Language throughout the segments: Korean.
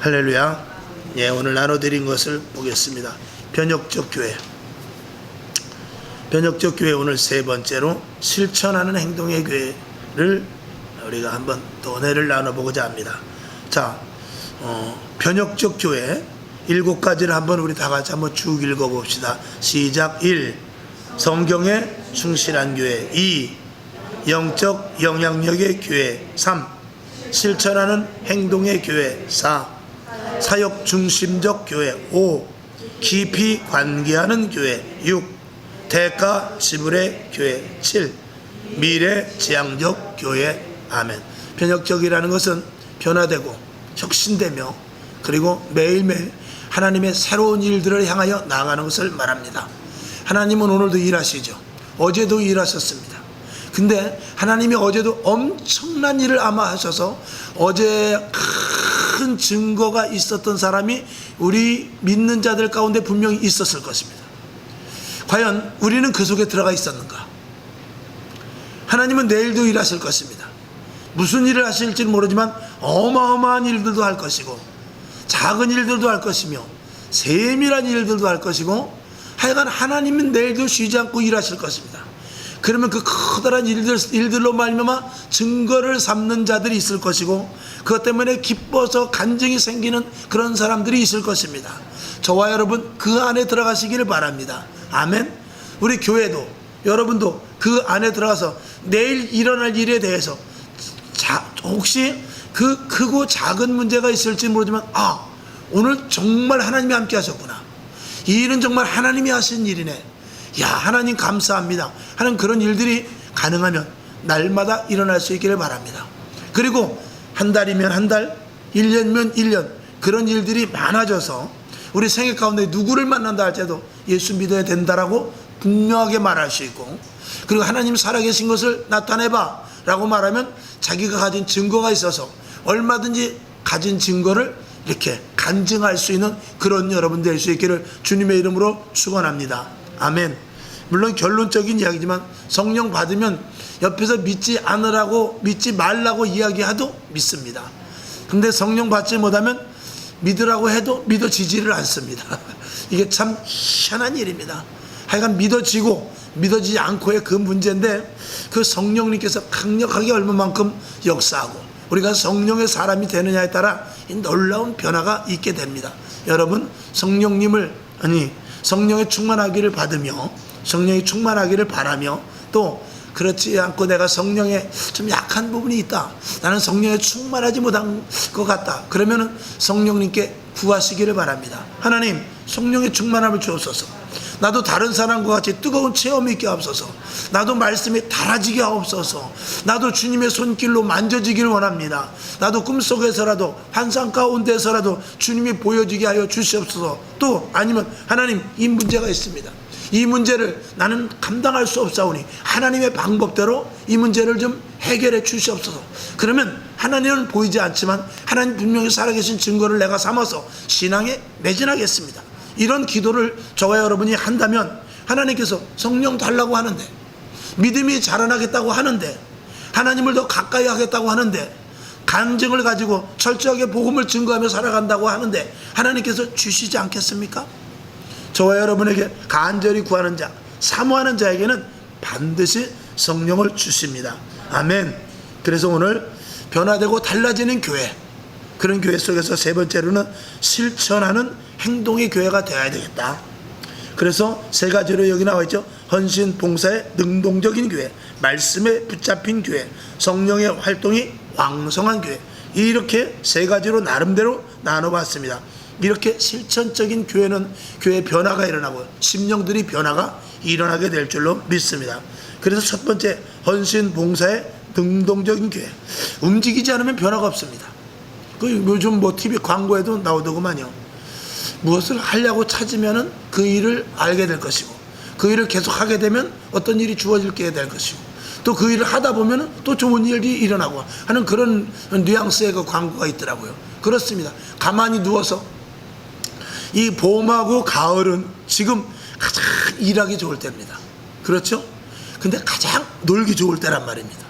할렐루야. 예, 오늘 나눠드린 것을 보겠습니다. 변혁적 교회. 변혁적 교회 오늘 세 번째로 실천하는 행동의 교회를 우리가 한번 또 은혜를 나눠보고자 합니다. 자, 변혁적 교회 7가지를 한번 우리 다 같이 한번 쭉 읽어봅시다. 시작. 1. 성경에 충실한 교회. 2. 영적 영향력의 교회. 3. 실천하는 행동의 교회. 4. 사역 중심적 교회. 5. 깊이 관계하는 교회. 6. 대가 지불의 교회. 7. 미래지향적 교회. 아멘. 변혁적이라는 것은 변화되고 혁신되며 그리고 매일매일 하나님의 새로운 일들을 향하여 나아가는 것을 말합니다. 하나님은 오늘도 일하시죠. 어제도 일하셨습니다. 근데 하나님이 어제도 엄청난 일을 아마 하셔서 어제 큰 증거가 있었던 사람이 우리 믿는 자들 가운데 분명히 있었을 것입니다. 과연 우리는 그 속에 들어가 있었는가? 하나님은 내일도 일하실 것입니다. 무슨 일을 하실지는 모르지만 어마어마한 일들도 할 것이고 작은 일들도 할 것이며 세밀한 일들도 할 것이고 하여간 하나님은 내일도 쉬지 않고 일하실 것입니다. 그러면 그 커다란 일들로 말미암아 증거를 삼는 자들이 있을 것이고 그것 때문에 기뻐서 간증이 생기는 그런 사람들이 있을 것입니다. 저와 여러분 그 안에 들어가시기를 바랍니다. 아멘. 우리 교회도 여러분도 그 안에 들어가서 내일 일어날 일에 대해서 혹시 그 크고 작은 문제가 있을지 모르지만 오늘 정말 하나님이 함께 하셨구나. 이 일은 정말 하나님이 하신 일이네. 야, 하나님 감사합니다 하는 그런 일들이 가능하면 날마다 일어날 수 있기를 바랍니다. 그리고 한 달이면 한 달, 1년이면 1년 그런 일들이 많아져서 우리 생애 가운데 누구를 만난다 할지라도 예수 믿어야 된다라고 분명하게 말할 수 있고 그리고 하나님 살아계신 것을 나타내봐 라고 말하면 자기가 가진 증거가 있어서 얼마든지 가진 증거를 이렇게 간증할 수 있는 그런 여러분 될 수 있기를 주님의 이름으로 축원합니다. 아멘. 물론 결론적인 이야기지만 성령 받으면 옆에서 믿지 않으라고 믿지 말라고 이야기해도 믿습니다. 근데 성령 받지 못하면 믿으라고 해도 믿어지지를 않습니다. 이게 참 희한한 일입니다. 하여간 믿어지고 믿어지지 않고의 그 문제인데 그 성령님께서 강력하게 얼마만큼 역사하고 우리가 성령의 사람이 되느냐에 따라 이 놀라운 변화가 있게 됩니다. 여러분 성령의 충만하기를 받으며 성령이 충만하기를 바라며 또 그렇지 않고 내가 성령에 좀 약한 부분이 있다. 나는 성령에 충만하지 못한 것 같다. 그러면은 성령님께 구하시기를 바랍니다. 하나님 성령의 충만함을 주옵소서. 나도 다른 사람과 같이 뜨거운 체험이 있게 하옵소서. 나도 말씀이 달아지게 하옵소서. 나도 주님의 손길로 만져지기를 원합니다. 나도 꿈속에서라도 환상 가운데서라도 주님이 보여지게 하여 주시옵소서. 또 아니면 하나님 이 문제가 있습니다. 이 문제를 나는 감당할 수 없사오니 하나님의 방법대로 이 문제를 좀 해결해 주시옵소서. 그러면 하나님은 보이지 않지만 하나님 분명히 살아계신 증거를 내가 삼아서 신앙에 매진하겠습니다. 이런 기도를 저와 여러분이 한다면 하나님께서 성령 달라고 하는데 믿음이 자라나겠다고 하는데 하나님을 더 가까이 하겠다고 하는데 간증을 가지고 철저하게 복음을 증거하며 살아간다고 하는데 하나님께서 주시지 않겠습니까? 저와 여러분에게 간절히 구하는 자, 사모하는 자에게는 반드시 성령을 주십니다. 아멘. 그래서 오늘 변화되고 달라지는 교회, 그런 교회 속에서 세 번째로는 실천하는 행동의 교회가 되어야 되겠다. 그래서 세 가지로 여기 나와 있죠. 헌신, 봉사의 능동적인 교회, 말씀에 붙잡힌 교회, 성령의 활동이 왕성한 교회, 이렇게 세 가지로 나름대로 나눠봤습니다. 이렇게 실천적인 교회는 교회 변화가 일어나고 심령들이 변화가 일어나게 될 줄로 믿습니다. 그래서 첫 번째 헌신, 봉사의 능동적인 교회. 움직이지 않으면 변화가 없습니다. 그 요즘 TV 광고에도 나오더구만요. 무엇을 하려고 찾으면은 그 일을 알게 될 것이고 그 일을 계속 하게 되면 어떤 일이 주어지게 될 것이고 또 그 일을 하다 보면은 또 좋은 일이 일어나고 하는 그런 뉘앙스의 그 광고가 있더라고요. 그렇습니다. 가만히 누워서 이 봄하고 가을은 지금 가장 일하기 좋을 때입니다. 그렇죠? 근데 가장 놀기 좋을 때란 말입니다.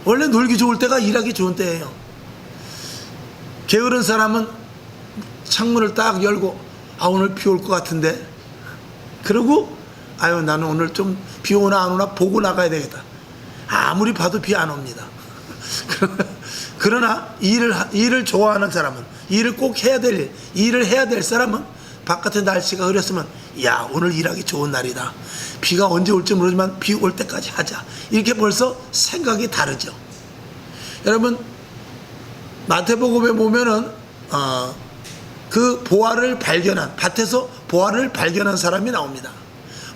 원래 놀기 좋을 때가 일하기 좋은 때예요. 게으른 사람은 창문을 딱 열고 오늘 비 올 것 같은데, 그러고 아유 나는 오늘 좀 비 오나 안 오나 보고 나가야 되겠다. 아무리 봐도 비 안 옵니다. 그러나 일을 좋아하는 사람은, 일을 꼭 해야 될 일을 해야 될 사람은 바깥에 날씨가 흐렸으면 야 오늘 일하기 좋은 날이다. 비가 언제 올지 모르지만 비 올 때까지 하자. 이렇게 벌써 생각이 다르죠. 여러분 마태복음에 보면은 그 보화를 발견한, 밭에서 보화를 발견한 사람이 나옵니다.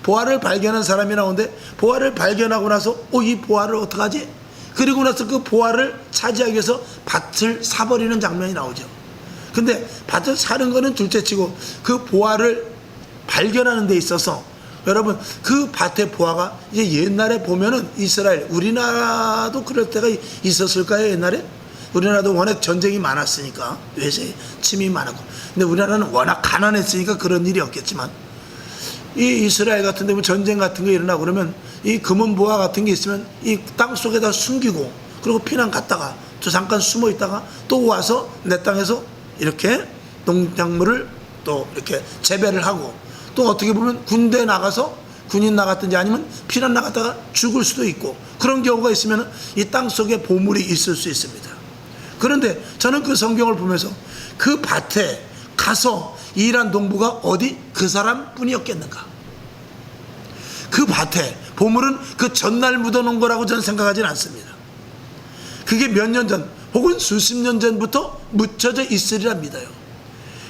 보화를 발견한 사람이 나오는데, 보화를 발견하고 나서 이 보화를 어떡하지? 그리고 나서 그 보화를 차지하기 위해서 밭을 사버리는 장면이 나오죠. 근데 밭을 사는 거는 둘째치고 그 보화를 발견하는 데 있어서, 여러분 그 밭의 보화가 이제 옛날에 보면은 이스라엘, 우리나라도 그럴 때가 있었을까요? 옛날에 우리나라도 워낙 전쟁이 많았으니까, 외세 침이 많았고, 근데 우리나라는 워낙 가난했으니까 그런 일이 없겠지만, 이 이스라엘 같은 데 전쟁 같은 거 일어나고 그러면 이 금은 보화 같은 게 있으면 이 땅 속에다 숨기고, 그리고 피난 갔다가 또 잠깐 숨어 있다가 또 와서 내 땅에서 이렇게 농작물을 또 이렇게 재배를 하고, 또 어떻게 보면 군대 나가서 군인 나갔든지 아니면 피난 나갔다가 죽을 수도 있고, 그런 경우가 있으면 이 땅 속에 보물이 있을 수 있습니다. 그런데 저는 그 성경을 보면서 그 밭에 가서 일한 농부가 어디 그 사람뿐이었겠는가? 그 밭에 보물은 그 전날 묻어놓은 거라고 저는 생각하지는 않습니다. 그게 몇 년 전 혹은 수십 년 전부터 묻혀져 있으리라 믿어요.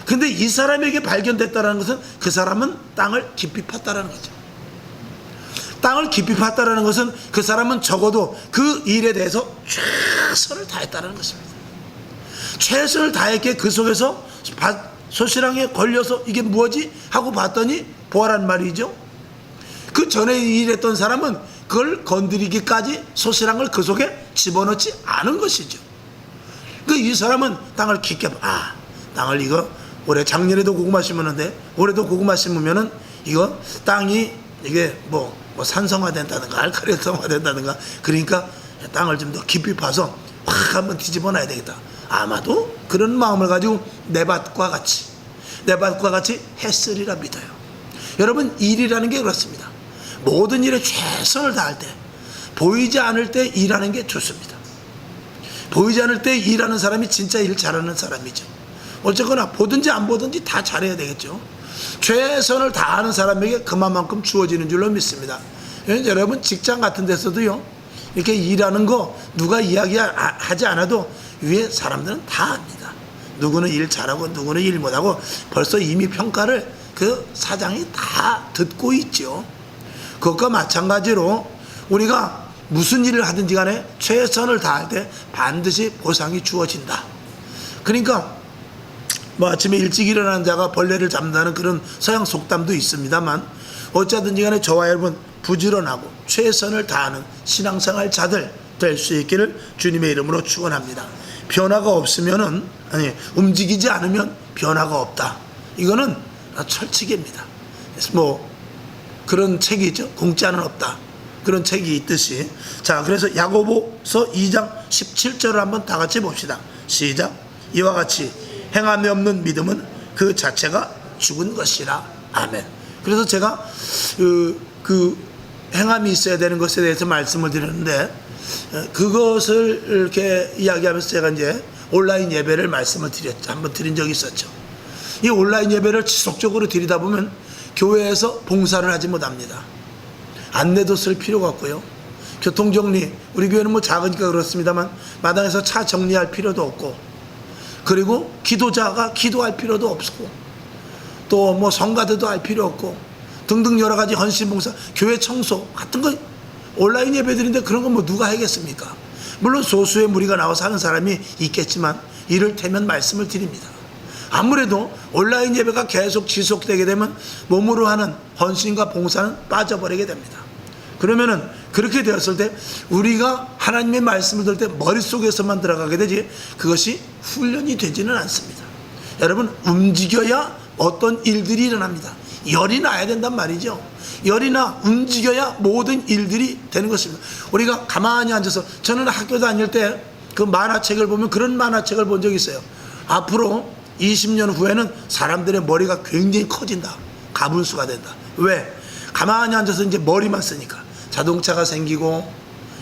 근데 이 사람에게 발견됐다는 것은 그 사람은 땅을 깊이 팠다는 거죠. 땅을 깊이 팠다는 것은 그 사람은 적어도 그 일에 대해서 최선을 다했다는 것입니다. 최선을 다했기에 그 속에서 소시랑에 걸려서 이게 뭐지? 하고 봤더니 보아란 말이죠. 그 전에 일했던 사람은 그걸 건드리기까지 소시랑을 그 속에 집어넣지 않은 것이죠. 이 사람은 땅을 깊게 땅을 이거 올해 작년에도 고구마 심었는데 올해도 고구마 심으면은 이거 땅이 이게 뭐 산성화된다든가 알칼리성화된다든가, 그러니까 땅을 좀 더 깊이 파서 확 한번 뒤집어 놔야 되겠다. 아마도 그런 마음을 가지고 내 밭과 같이 했으리라 믿어요. 여러분 일이라는 게 그렇습니다. 모든 일에 최선을 다할 때, 보이지 않을 때 일하는 게 좋습니다. 보이지 않을 때 일하는 사람이 진짜 일 잘하는 사람이죠. 어쨌거나 보든지 안 보든지 다 잘해야 되겠죠. 최선을 다하는 사람에게 그만큼 주어지는 줄로 믿습니다. 여러분 직장 같은 데서도요, 이렇게 일하는 거 누가 이야기하지 않아도 위에 사람들은 다 압니다. 누구는 일 잘하고 누구는 일 못하고 벌써 이미 평가를 그 사장이 다 듣고 있죠. 그것과 마찬가지로 우리가 무슨 일을 하든지 간에 최선을 다할 때 반드시 보상이 주어진다. 그러니까 아침에 일찍 일어나는 자가 벌레를 잡는다는 그런 서양 속담도 있습니다만, 어쩌든지 간에 저와 여러분 부지런하고 최선을 다하는 신앙생활 자들 될 수 있기를 주님의 이름으로 축원합니다. 변화가 없으면은, 움직이지 않으면 변화가 없다. 이거는 철칙입니다. 그런 책이 있죠. 공짜는 없다. 그런 책이 있듯이. 자, 그래서 야고보서 2장 17절을 한번 다 같이 봅시다. 시작. 이와 같이 행함이 없는 믿음은 그 자체가 죽은 것이라. 아멘. 그래서 제가 그 행함이 있어야 되는 것에 대해서 말씀을 드렸는데, 그것을 이렇게 이야기하면서 제가 이제 온라인 예배를 한번 드린 적이 있었죠. 이 온라인 예배를 지속적으로 드리다 보면 교회에서 봉사를 하지 못합니다. 안내도 쓸 필요가 없고요. 교통정리, 우리 교회는 작으니까 그렇습니다만 마당에서 차 정리할 필요도 없고, 그리고 기도자가 기도할 필요도 없고, 또 성가대도 할 필요 없고 등등 여러 가지 헌신봉사, 교회 청소 같은 거 온라인 예배드리는데 그런 거 누가 하겠습니까? 물론 소수의 무리가 나와서 하는 사람이 있겠지만 이를테면 말씀을 드립니다. 아무래도 온라인 예배가 계속 지속되게 되면 몸으로 하는 헌신과 봉사는 빠져버리게 됩니다. 그러면은 그렇게 되었을 때 우리가 하나님의 말씀을 들을 때 머릿속에서만 들어가게 되지 그것이 훈련이 되지는 않습니다. 여러분, 움직여야 어떤 일들이 일어납니다. 열이 나야 된단 말이죠. 열이 나 움직여야 모든 일들이 되는 것입니다. 우리가 가만히 앉아서, 저는 학교 다닐 때 그 만화책을 보면 그런 만화책을 본 적이 있어요. 앞으로 20년 후에는 사람들의 머리가 굉장히 커진다. 가분수가 된다. 왜? 가만히 앉아서 이제 머리만 쓰니까 자동차가 생기고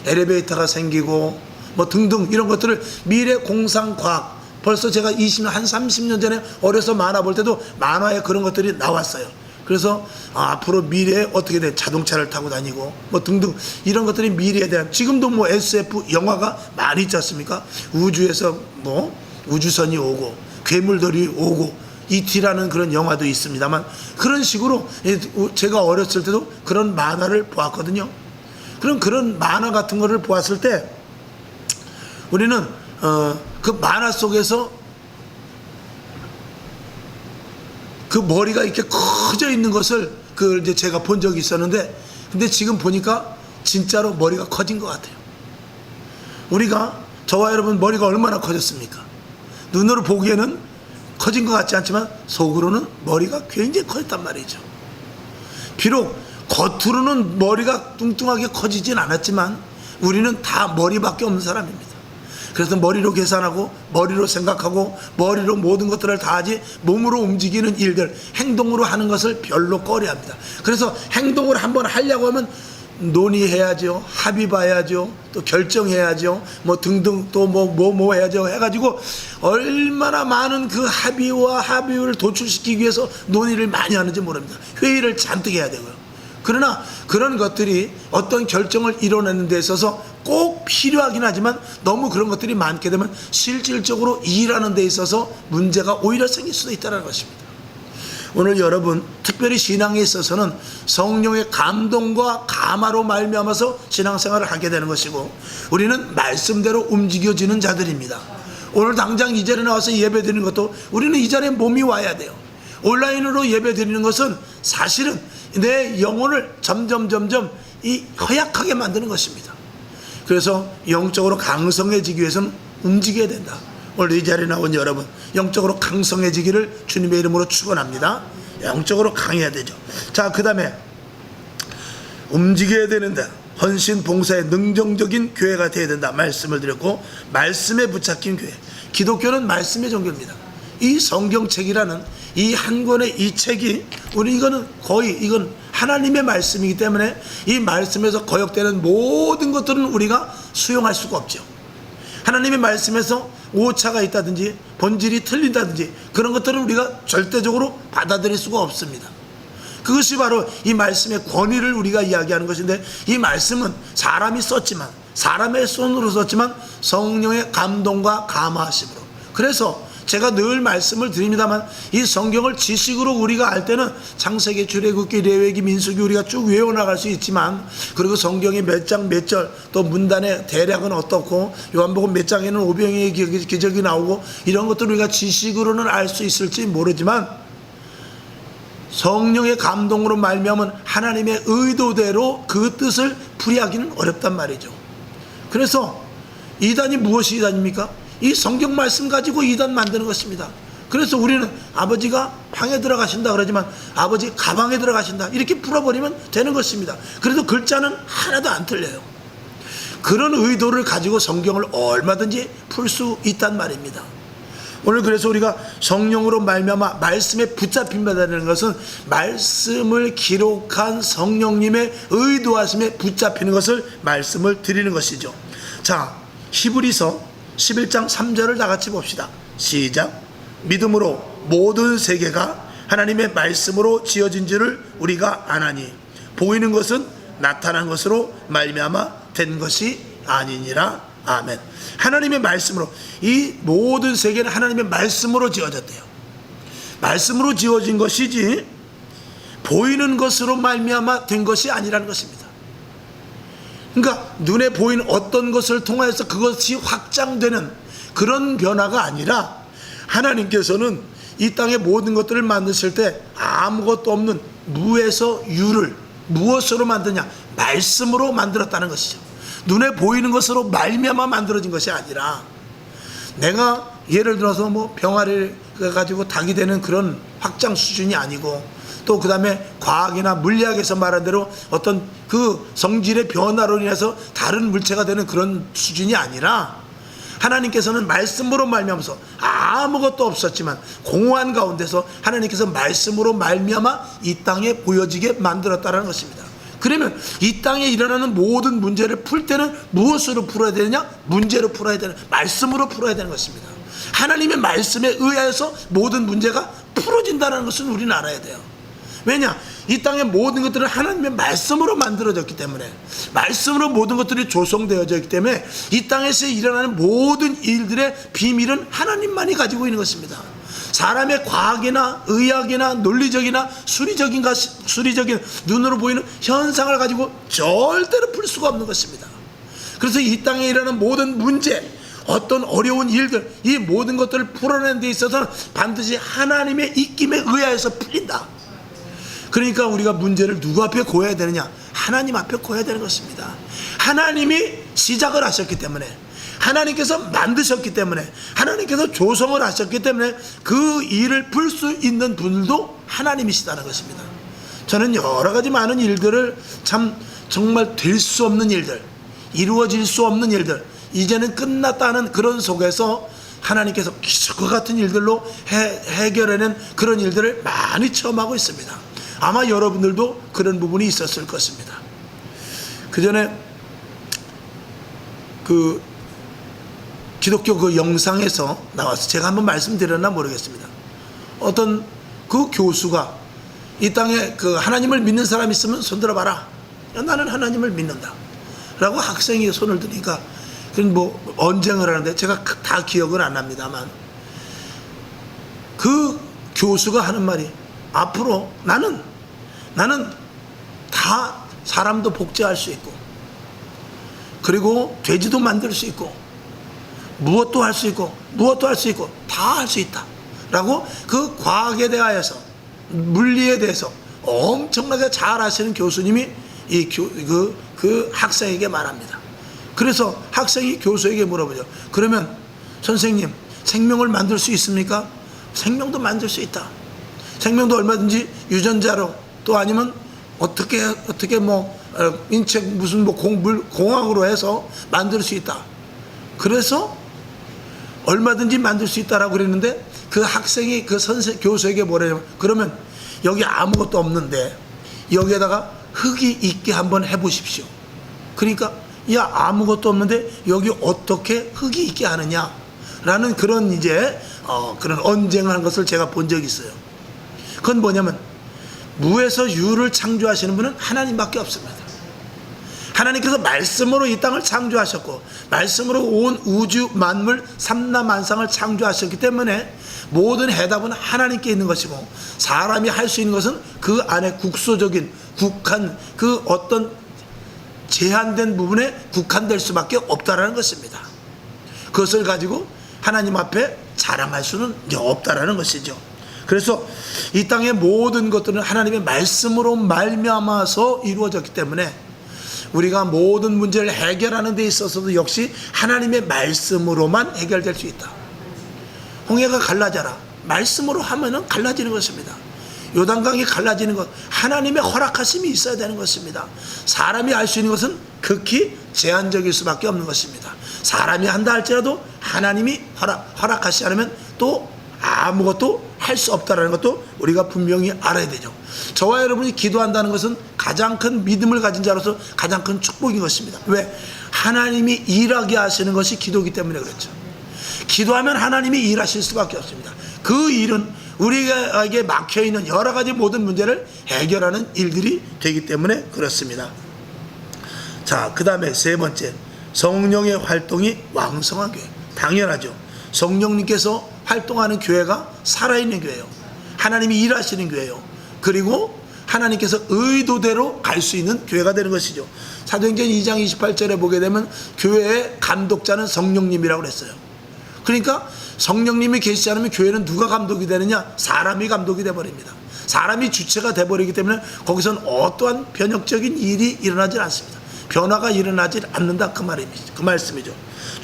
엘리베이터가 생기고 뭐 등등 이런 것들을 미래 공상과학, 벌써 제가 20년 한 30년 전에 어려서 만화 볼 때도 만화에 그런 것들이 나왔어요. 그래서 앞으로 미래에 어떻게 돼? 자동차를 타고 다니고 뭐 등등 이런 것들이 미래에 대한, 지금도 뭐 SF 영화가 많이 있지 않습니까? 우주에서 뭐 우주선이 오고 괴물들이 오고 ET라는 그런 영화도 있습니다만, 그런 식으로 제가 어렸을 때도 그런 만화를 보았거든요. 그런 만화 같은 거를 보았을 때 우리는 그 만화 속에서 그 머리가 이렇게 커져 있는 것을 이제 제가 본 적이 있었는데, 근데 지금 보니까 진짜로 머리가 커진 것 같아요. 우리가, 저와 여러분 머리가 얼마나 커졌습니까? 눈으로 보기에는 커진 것 같지 않지만 속으로는 머리가 굉장히 커졌단 말이죠. 비록 겉으로는 머리가 뚱뚱하게 커지진 않았지만 우리는 다 머리밖에 없는 사람입니다. 그래서 머리로 계산하고 머리로 생각하고 머리로 모든 것들을 다 하지, 몸으로 움직이는 일들, 행동으로 하는 것을 별로 꺼려합니다. 그래서 행동을 한번 하려고 하면 논의해야죠, 합의 봐야죠, 또 결정해야죠, 뭐 등등, 또 뭐 해야죠 해가지고 얼마나 많은 그 합의를 도출시키기 위해서 논의를 많이 하는지 모릅니다. 회의를 잔뜩 해야 되고요. 그러나 그런 것들이 어떤 결정을 이뤄내는 데 있어서 꼭 필요하긴 하지만 너무 그런 것들이 많게 되면 실질적으로 일하는 데 있어서 문제가 오히려 생길 수도 있다는 것입니다. 오늘 여러분, 특별히 신앙에 있어서는 성령의 감동과 감화로 말미암아서 신앙생활을 하게 되는 것이고, 우리는 말씀대로 움직여지는 자들입니다. 오늘 당장 이 자리에 나와서 예배 드리는 것도 우리는 이 자리에 몸이 와야 돼요. 온라인으로 예배 드리는 것은 사실은 내 영혼을 점점 허약하게 만드는 것입니다. 그래서 영적으로 강성해지기 위해서는 움직여야 된다. 오늘 이 자리에 나온 여러분, 영적으로 강성해지기를 주님의 이름으로 축원합니다. 영적으로 강해야 되죠. 자, 그 다음에 움직여야 되는데 헌신 봉사에 능동적인 교회가 되어야 된다 말씀을 드렸고, 말씀에 붙잡힌 교회. 기독교는 말씀의 종교입니다. 이 성경책이라는 이 한 권의 이 책이, 이건 하나님의 말씀이기 때문에 이 말씀에서 거역되는 모든 것들은 우리가 수용할 수가 없죠. 하나님의 말씀에서 오차가 있다든지 본질이 틀린다든지 그런 것들은 우리가 절대적으로 받아들일 수가 없습니다. 그것이 바로 이 말씀의 권위를 우리가 이야기하는 것인데, 이 말씀은 사람이 썼지만, 사람의 손으로 썼지만 성령의 감동과 감화하심으로. 그래서 제가 늘 말씀을 드립니다만, 이 성경을 지식으로 우리가 알 때는 창세기, 출애굽기, 레위기, 민수기 우리가 쭉 외워나갈 수 있지만, 그리고 성경이 몇 장 몇 절, 또 문단의 대략은 어떻고, 요한복음 몇 장에는 오병이의 기적이 나오고, 이런 것들 우리가 지식으로는 알 수 있을지 모르지만, 성령의 감동으로 말미암은 하나님의 의도대로 그 뜻을 풀이하기는 어렵단 말이죠. 그래서 이단이 무엇이 이단입니까? 이 성경 말씀 가지고 이단 만드는 것입니다. 그래서 우리는 아버지가 방에 들어가신다 그러지만 아버지 가방에 들어가신다 이렇게 풀어버리면 되는 것입니다. 그래도 글자는 하나도 안 틀려요. 그런 의도를 가지고 성경을 얼마든지 풀 수 있단 말입니다. 오늘 그래서 우리가 성령으로 말미암아 말씀에 붙잡힌다는 것은 말씀을 기록한 성령님의 의도하심에 붙잡히는 것을 말씀을 드리는 것이죠. 자, 히브리서 11장 3절을 다 같이 봅시다. 시작. 믿음으로 모든 세계가 하나님의 말씀으로 지어진 줄을 우리가 아나니 보이는 것은 나타난 것으로 말미암아 된 것이 아니니라. 아멘. 하나님의 말씀으로, 이 모든 세계는 하나님의 말씀으로 지어졌대요. 말씀으로 지어진 것이지 보이는 것으로 말미암아 된 것이 아니라는 것입니다. 그러니까 눈에 보이는 어떤 것을 통하여서 그것이 확장되는 그런 변화가 아니라, 하나님께서는 이 땅의 모든 것들을 만드실 때 아무것도 없는 무에서 유를 무엇으로 만드냐? 말씀으로 만들었다는 것이죠. 눈에 보이는 것으로 말미암아 만들어진 것이 아니라, 내가 예를 들어서 뭐 병아리를 가지고 닭이 되는 그런 확장 수준이 아니고, 또 그 다음에 과학이나 물리학에서 말한 대로 어떤 그 성질의 변화로 인해서 다른 물체가 되는 그런 수준이 아니라, 하나님께서는 말씀으로 말미암아서 아무것도 없었지만 공허한 가운데서 하나님께서 말씀으로 말미암아 이 땅에 보여지게 만들었다는 것입니다. 그러면 이 땅에 일어나는 모든 문제를 풀 때는 무엇으로 풀어야 되느냐? 문제로 풀어야 되는, 말씀으로 풀어야 되는 것입니다. 하나님의 말씀에 의하여서 모든 문제가 풀어진다는 것은 우리는 알아야 돼요. 왜냐? 이 땅의 모든 것들은 하나님의 말씀으로 만들어졌기 때문에, 말씀으로 모든 것들이 조성되어져 있기 때문에 이 땅에서 일어나는 모든 일들의 비밀은 하나님만이 가지고 있는 것입니다. 사람의 과학이나 의학이나 논리적이나 수리적인 눈으로 보이는 현상을 가지고 절대로 풀 수가 없는 것입니다. 그래서 이 땅에 일어나는 모든 문제, 어떤 어려운 일들, 이 모든 것들을 풀어내는 데 있어서는 반드시 하나님의 입김에 의하여서 풀린다. 그러니까 우리가 문제를 누구 앞에 고여야 되느냐? 하나님 앞에 고여야 되는 것입니다. 하나님이 시작을 하셨기 때문에, 하나님께서 만드셨기 때문에, 하나님께서 조성을 하셨기 때문에 그 일을 풀 수 있는 분들도 하나님이시다는 것입니다. 저는 여러 가지 많은 일들을 정말 될 수 없는 일들, 이루어질 수 없는 일들, 이제는 끝났다는 그런 속에서 하나님께서 기적과 같은 일들로 해결해낸 그런 일들을 많이 체험하고 있습니다. 아마 여러분들도 그런 부분이 있었을 것입니다. 그 전에 기독교 그 영상에서 나와서 제가 한번 말씀드렸나 모르겠습니다. 어떤 그 교수가 이 땅에 그 하나님을 믿는 사람 있으면 손 들어봐라. 나는 하나님을 믿는다. 라고 학생이 손을 드니까, 뭐 언쟁을 하는데 제가 다 기억은 안 납니다만, 그 교수가 하는 말이, 앞으로 나는 다 사람도 복제할 수 있고, 그리고 돼지도 만들 수 있고, 무엇도 할 수 있고 다 할 수 있다 라고 그 과학에 대하여서, 물리에 대해서 엄청나게 잘 아시는 교수님이 그 학생에게 말합니다. 그래서 학생이 교수에게 물어보죠. 그러면 선생님, 생명을 만들 수 있습니까? 생명도 만들 수 있다. 생명도 얼마든지 유전자로, 또 아니면 어떻게 인체 무슨 공학으로 해서 만들 수 있다. 그래서 얼마든지 만들 수 있다라고 그랬는데, 그 학생이 그 교수에게 뭐라냐면, 그러면 여기 아무것도 없는데 여기에다가 흙이 있게 한번 해보십시오. 그러니까, 야, 아무것도 없는데 여기 어떻게 흙이 있게 하느냐라는 그런 그런 언쟁하는 것을 제가 본 적이 있어요. 그건 뭐냐면, 무에서 유를 창조하시는 분은 하나님밖에 없습니다. 하나님께서 말씀으로 이 땅을 창조하셨고, 말씀으로 온 우주 만물 삼라만상을 창조하셨기 때문에 모든 해답은 하나님께 있는 것이고, 사람이 할 수 있는 것은 그 안에 국소적인 그 어떤 제한된 부분에 국한될 수밖에 없다라는 것입니다. 그것을 가지고 하나님 앞에 자랑할 수는 없다라는 것이죠. 그래서 이 땅의 모든 것들은 하나님의 말씀으로 말미암아서 이루어졌기 때문에, 우리가 모든 문제를 해결하는 데 있어서도 역시 하나님의 말씀으로만 해결될 수 있다. 홍해가 갈라져라, 말씀으로 하면은 갈라지는 것입니다. 요단강이 갈라지는 것, 하나님의 허락하심이 있어야 되는 것입니다. 사람이 할 수 있는 것은 극히 제한적일 수밖에 없는 것입니다. 사람이 한다 할지라도 하나님이 허락하시지 않으면 또 아무것도 할 수 없다는 것도 우리가 분명히 알아야 되죠. 저와 여러분이 기도한다는 것은 가장 큰 믿음을 가진 자로서 가장 큰 축복인 것입니다. 왜? 하나님이 일하게 하시는 것이 기도이기 때문에 그렇죠. 기도하면 하나님이 일하실 수밖에 없습니다. 그 일은 우리에게 막혀있는 여러 가지 모든 문제를 해결하는 일들이 되기 때문에 그렇습니다. 자, 그 다음에 세 번째, 성령의 활동이 왕성한 교회. 당연하죠. 성령님께서 활동하는 교회가 살아있는 교회예요. 하나님이 일하시는 교회예요. 그리고 하나님께서 의도대로 갈 수 있는 교회가 되는 것이죠. 사도행전 2장 28절에 보게 되면 교회의 감독자는 성령님이라고 그랬어요. 그러니까 성령님이 계시지 않으면 교회는 누가 감독이 되느냐? 사람이 감독이 돼버립니다. 사람이 주체가 돼버리기 때문에 거기서는 어떠한 변혁적인 일이 일어나지 않습니다. 변화가 일어나지 않는다, 그 말씀이죠.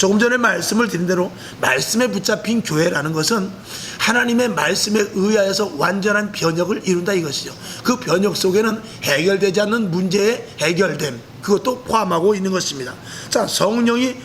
조금 전에 말씀을 드린 대로 말씀에 붙잡힌 교회라는 것은 하나님의 말씀에 의하여서 완전한 변혁을 이룬다 이것이죠. 그 변혁 속에는 해결되지 않는 문제의 해결됨, 그것도 포함하고 있는 것입니다. 자, 성령의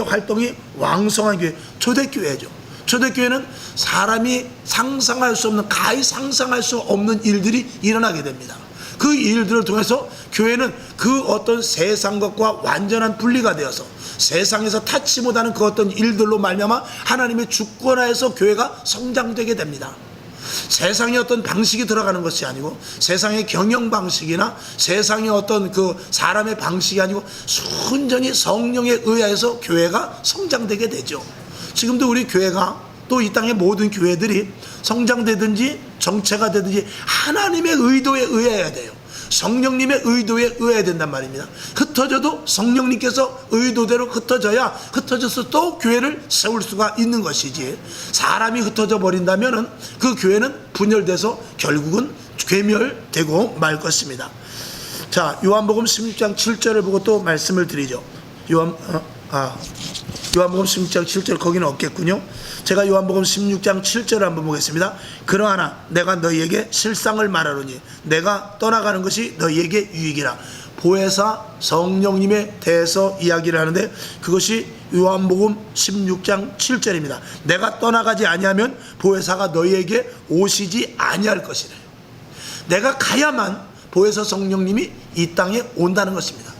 활동이 왕성한 교회, 초대교회죠. 초대교회는 사람이 상상할 수 없는, 가히 상상할 수 없는 일들이 일어나게 됩니다. 그 일들을 통해서 교회는 그 어떤 세상 것과 완전한 분리가 되어서 세상에서 닿지 못하는 그 어떤 일들로 말미암아 하나님의 주권하에서 교회가 성장되게 됩니다. 세상의 어떤 방식이 들어가는 것이 아니고, 세상의 경영 방식이나 세상의 어떤 그 사람의 방식이 아니고 순전히 성령에 의하여서 교회가 성장되게 되죠. 지금도 우리 교회가, 또 이 땅의 모든 교회들이 성장되든지 정체가 되든지 하나님의 의도에 의해야 돼요. 성령님의 의도에 의해야 된단 말입니다. 흩어져도 성령님께서 의도대로 흩어져야, 흩어져서 또 교회를 세울 수가 있는 것이지, 사람이 흩어져 버린다면은 그 교회는 분열돼서 결국은 괴멸되고 말 것입니다. 자, 요한복음 16장 7절을 보고 또 말씀을 드리죠. 요한복음 16장 7절, 거기는 없겠군요. 제가 요한복음 16장 7절을 한번 보겠습니다. 그러하나 내가 너희에게 실상을 말하노니 내가 떠나가는 것이 너희에게 유익이라. 보혜사 성령님에 대해서 이야기를 하는데, 그것이 요한복음 16장 7절입니다. 내가 떠나가지 아니하면 보혜사가 너희에게 오시지 아니할 것이래요. 내가 가야만 보혜사 성령님이 이 땅에 온다는 것입니다.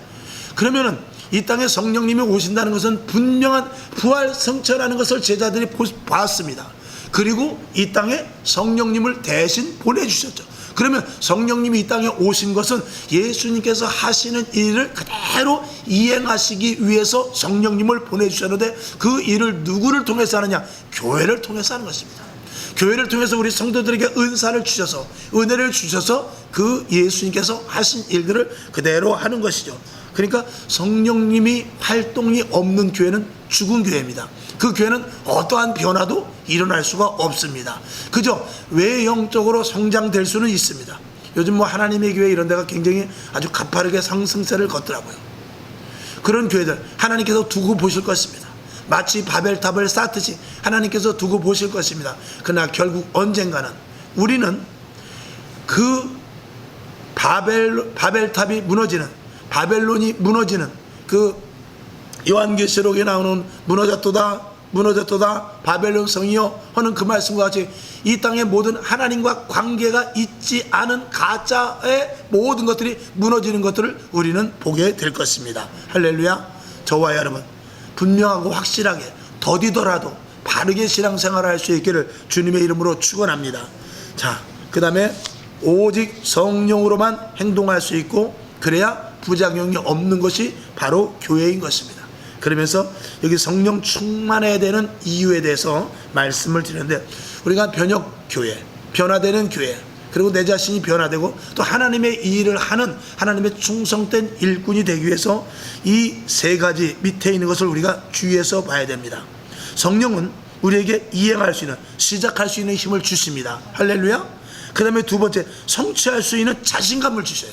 그러면은 이 땅에 성령님이 오신다는 것은 분명한 부활 성천하는 것을 제자들이 봤습니다. 그리고 이 땅에 성령님을 대신 보내주셨죠. 그러면 성령님이 이 땅에 오신 것은 예수님께서 하시는 일을 그대로 이행하시기 위해서 성령님을 보내주셨는데, 그 일을 누구를 통해서 하느냐? 교회를 통해서 하는 것입니다. 교회를 통해서 우리 성도들에게 은사를 주셔서, 은혜를 주셔서 그 예수님께서 하신 일들을 그대로 하는 것이죠. 그러니까 성령님이 활동이 없는 교회는 죽은 교회입니다. 그 교회는 어떠한 변화도 일어날 수가 없습니다. 그저 외형적으로 성장될 수는 있습니다. 요즘 뭐 하나님의 교회 이런 데가 굉장히 아주 가파르게 상승세를 걷더라고요. 그런 교회들 하나님께서 두고 보실 것입니다. 마치 바벨탑을 쌓듯이 하나님께서 두고 보실 것입니다. 그러나 결국 언젠가는 우리는 그 바벨탑이 무너지는, 바벨론이 무너지는, 그 요한계시록에 나오는 무너졌도다 바벨론 성이여 하는 그 말씀과 같이 이 땅의 모든 하나님과 관계가 있지 않은 가짜의 모든 것들이 무너지는 것들을 우리는 보게 될 것입니다. 할렐루야. 저와 여러분 분명하고 확실하게 더디더라도 바르게 신앙생활을 할 수 있기를 주님의 이름으로 축원합니다. 자, 그 다음에 오직 성령으로만 행동할 수 있고, 그래야 부작용이 없는 것이 바로 교회인 것입니다. 그러면서 여기 성령 충만해야 되는 이유에 대해서 말씀을 드리는데, 우리가 변혁교회, 변화되는 교회, 그리고 내 자신이 변화되고 또 하나님의 일을 하는 하나님의 충성된 일꾼이 되기 위해서 이 세 가지 밑에 있는 것을 우리가 주의해서 봐야 됩니다. 성령은 우리에게 이행할 수 있는, 시작할 수 있는 힘을 주십니다. 할렐루야. 그 다음에 두 번째, 성취할 수 있는 자신감을 주셔요.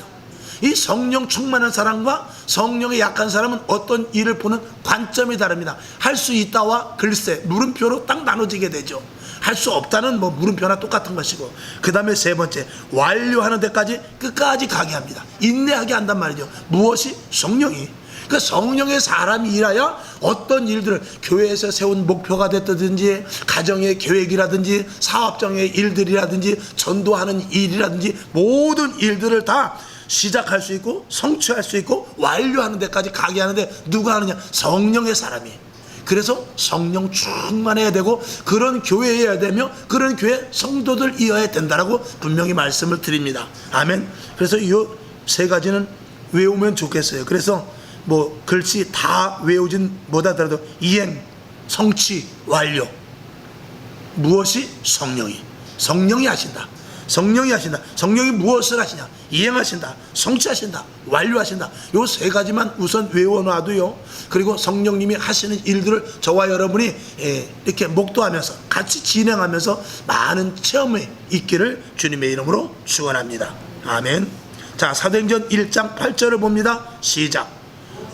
이 성령 충만한 사람과 성령의 약한 사람은 어떤 일을 보는 관점이 다릅니다. 할 수 있다와 글쎄, 물음표로 딱 나눠지게 되죠. 할 수 없다는 뭐 물음표나 똑같은 것이고, 그 다음에 세 번째, 완료하는 데까지 끝까지 가게 합니다. 인내하게 한단 말이죠. 무엇이? 성령이. 그 성령의 사람이 일하여 어떤 일들을, 교회에서 세운 목표가 됐든지, 가정의 계획이라든지, 사업장의 일들이라든지, 전도하는 일이라든지, 모든 일들을 다 시작할 수 있고 성취할 수 있고 완료하는 데까지 가게 하는데 누가 하느냐? 성령의 사람이. 그래서 성령 충만해야 되고, 그런 교회여야 되며, 그런 교회 성도들이어야 된다라고 분명히 말씀을 드립니다. 아멘. 그래서 이 세 가지는 외우면 좋겠어요. 그래서 뭐 글씨 다 외우진 못하더라도 이행, 성취, 완료. 무엇이? 성령이 하신다. 성령이 하신다. 성령이 무엇을 하시냐? 이행하신다, 성취하신다, 완료하신다. 요 세 가지만 우선 외워놔도요, 그리고 성령님이 하시는 일들을 저와 여러분이 이렇게 목도하면서 같이 진행하면서 많은 체험이 있기를 주님의 이름으로 축원합니다. 아멘. 자, 사도행전 1장 8절을 봅니다. 시작.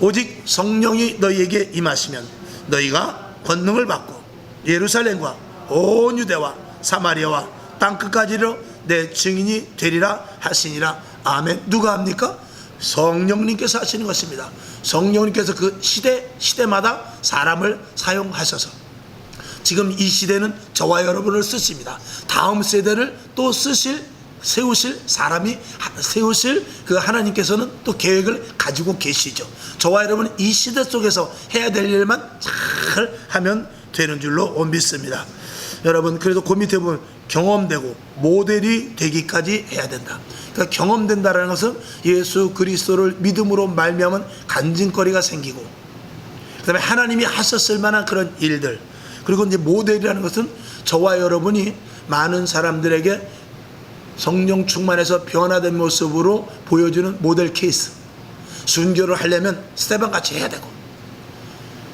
오직 성령이 너희에게 임하시면 너희가 권능을 받고 예루살렘과 온 유대와 사마리아와 땅끝까지로 내 증인이 되리라 하시니라. 아멘. 누가 합니까? 성령님께서 하시는 것입니다. 성령님께서 그 시대마다 사람을 사용하셔서 지금 이 시대는 저와 여러분을 쓰십니다. 다음 세대를 또 세우실 그 하나님께서는 또 계획을 가지고 계시죠. 저와 여러분은 이 시대 속에서 해야 될 일만 잘 하면 되는 줄로 믿습니다. 여러분, 그래도 그 밑에 보면 경험되고 모델이 되기까지 해야 된다. 그러니까 경험된다라는 것은 예수 그리스도를 믿음으로 말미암은 간증거리가 생기고, 그 다음에 하나님이 하셨을 만한 그런 일들, 그리고 이제 모델이라는 것은 저와 여러분이 많은 사람들에게 성령 충만해서 변화된 모습으로 보여주는 모델 케이스. 순교를 하려면 스테반 같이 해야 되고,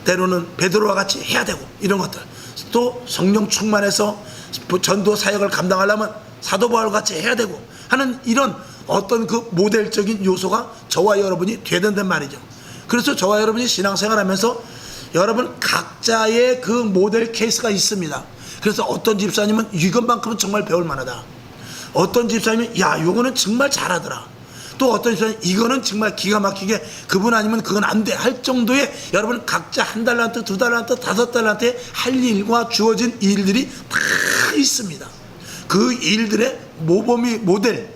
때로는 베드로와 같이 해야 되고, 이런 것들. 또 성령 충만해서 전도 사역을 감당하려면 사도 바울 같이 해야 되고 하는 이런 어떤 그 모델적인 요소가 저와 여러분이 되야 된단 말이죠. 그래서 저와 여러분이 신앙생활하면서 여러분 각자의 그 모델 케이스가 있습니다. 그래서 어떤 집사님은 이것만큼은 정말 배울 만하다. 어떤 집사님은 야 요거는 정말 잘하더라. 또 어떤 집사님 이거는 정말 기가 막히게 그분 아니면 그건 안 돼 할 정도의 여러분 각자 1달란트, 2달란트, 5달란트의 할 일과 주어진 일들이 다 있습니다. 그 일들의 모델이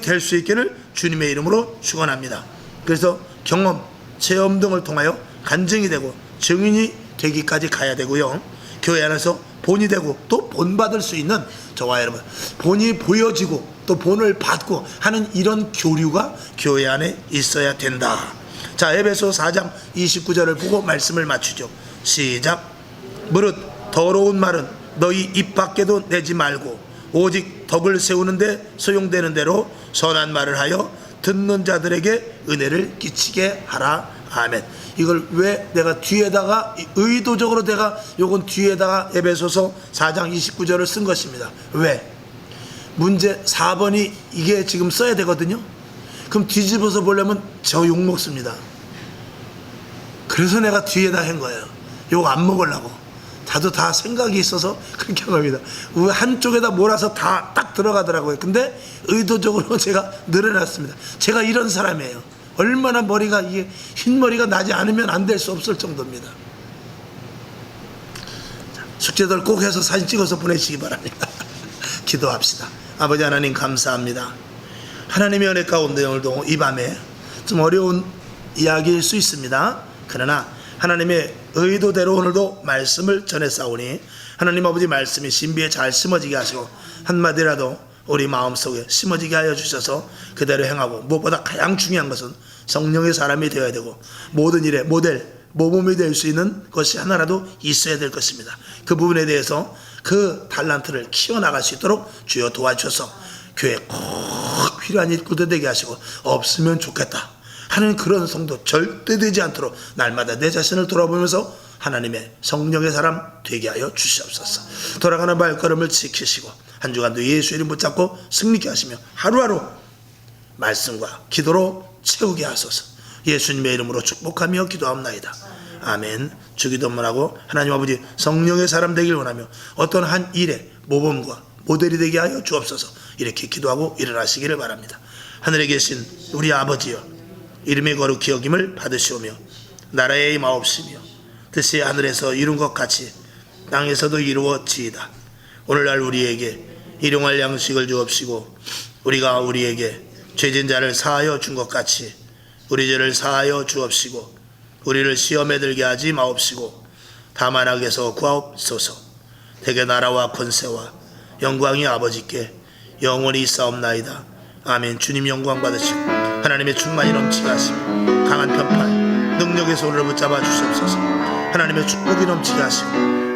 될 수 있기를 주님의 이름으로 축원합니다. 그래서 경험, 체험 등을 통하여 간증이 되고 증인이 되기까지 가야 되고요. 교회 안에서 본이 되고 또 본받을 수 있는 저와 여러분, 본이 보여지고 또 본을 받고 하는 이런 교류가 교회 안에 있어야 된다. 자, 에베소 4장 29절을 보고 말씀을 맞추죠. 시작. 무릇 더러운 말은 너희 입 밖에도 내지 말고 오직 덕을 세우는데 소용되는 대로 선한 말을 하여 듣는 자들에게 은혜를 끼치게 하라. 아멘. 이걸 왜 내가 뒤에다가 의도적으로 내가 요건 뒤에다가 에베소서 4장 29절을 쓴 것입니다. 왜? 문제 4번이 이게 지금 써야 되거든요. 그럼 뒤집어서 보려면 저 욕 먹습니다. 그래서 내가 뒤에다 한 거예요. 욕 안 먹으려고. 다도 다 생각이 있어서 그렇게 한 겁니다. 한쪽에다 몰아서 다 딱 들어가더라고요. 근데 의도적으로 제가 늘어났습니다. 제가 이런 사람이에요. 얼마나 머리가 이게 흰머리가 나지 않으면 안 될 수 없을 정도입니다. 숙제들 꼭 해서 사진 찍어서 보내시기 바랍니다. 기도합시다. 아버지 하나님 감사합니다. 하나님의 은혜 가운데 오늘도 이 밤에 좀 어려운 이야기일 수 있습니다. 그러나 하나님의 의도대로 오늘도 말씀을 전해 싸우니 하나님 아버지 말씀이 신비에 잘 심어지게 하시고 한마디라도 우리 마음속에 심어지게 하여 주셔서 그대로 행하고, 무엇보다 가장 중요한 것은 성령의 사람이 되어야 되고 모든 일에 모범이 될 수 있는 것이 하나라도 있어야 될 것입니다. 그 부분에 대해서 그 달란트를 키워나갈 수 있도록 주여 도와주셔서 교회에 꼭 필요한 일꾼도 되게 하시고 없으면 좋겠다 하는 그런 성도 절대 되지 않도록 날마다 내 자신을 돌아보면서 하나님의 성령의 사람 되게 하여 주시옵소서. 돌아가는 발걸음을 지키시고 한 주간도 예수 이름 붙잡고 승리케 하시며 하루하루 말씀과 기도로 채우게 하소서. 예수님의 이름으로 축복하며 기도합나이다. 아멘. 주기도문하고 하나님 아버지 성령의 사람 되길 원하며 어떤 한 일에 모범과 모델이 되게 하여 주옵소서. 이렇게 기도하고 일어나시기를 바랍니다. 하늘에 계신 우리 아버지여, 이름의 거룩히 여김을 받으시오며 나라의 임하옵시며 뜻이 하늘에서 이룬 것 같이 땅에서도 이루어지이다. 오늘날 우리에게 일용할 양식을 주옵시고 우리가 우리에게 죄진 자를 사하여 준 것 같이 우리 죄를 사하여 주옵시고 우리를 시험에 들게 하지 마옵시고 다만 악에서 구하옵소서. 대개 나라와 권세와 영광이 아버지께 영원히 있사옵나이다. 아멘. 주님 영광 받으시고 하나님의 충만이 넘치게 하시고 강한 편팔 능력의 손으로 붙잡아 주시옵소서. 하나님의 축복이 넘치게 하시고